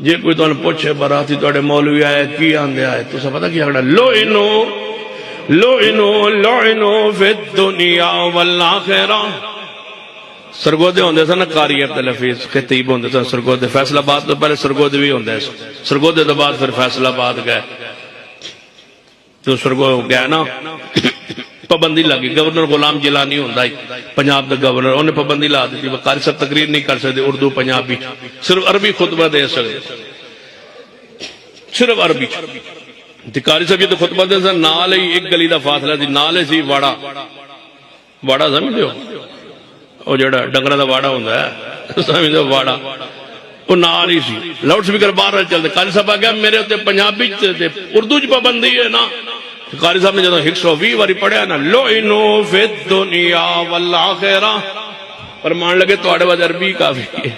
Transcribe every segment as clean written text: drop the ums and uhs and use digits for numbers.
جے کوئی تو پوچھے براتی تو مولوی آئے کی آندے آئے تو سب پتا کی آگڑا لعنو فی الدنیا والآخرہ. سرگودے ہوندے سن قاری عبدالحفیظ خطیب ہوندے سن سرگودے. فیصل آباد تو پہلے سرگودے بھی ہوندے سن. سرگودے تو بعد پھر فیصل آباد گئے تو سرگودے گئے نا پابندی لگی. گورنر غلام جیلانی ہوندا ہی پنجاب دا گورنر انہیں پابندی لا دی تھی قاری صاحب تقریر نہیں کر سکتے اردو پنجابی صرف عربی خطبہ دے سکتے صرف عربی. قاری صاحب یہ تو خطبہ دے سن نال ہی ایک گلی دا فاصلہ تھی نال ہی سی واڑا سمجھتے ہو وہ جڑا ڈنگرا دا واڑا ہوندا ہے سمجھتے ہو واڑا وہ نال ہی سی. لاؤڈ سپیکر باہر چلتے. قاری صاحب آ گیا میرے تے پنجابی تے اردو چ پابندی ہے نا. قاری صاحب نے جدو 120 واری پڑھیا نا لعنو فی الدنیا والآخرہ فرمان لگے تو آڑے وجہ عربی کافی ہے.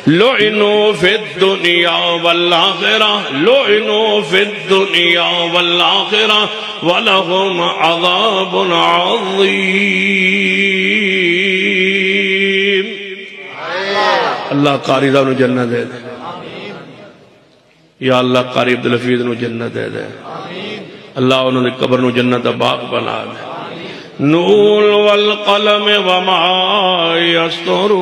لعنو فی الدنیا والآخرہ لعنو فی الدنیا والآخرہ ولہم عذاب عظیم. اللہ قاری صاحب نو جنت دے دے. یا اللہ قاری عبدالحفیظ نو جنت دے دے. اللہ انہوں نے قبر نو جنت دا باغ بنا دے. نون والقلم وما یسطرون.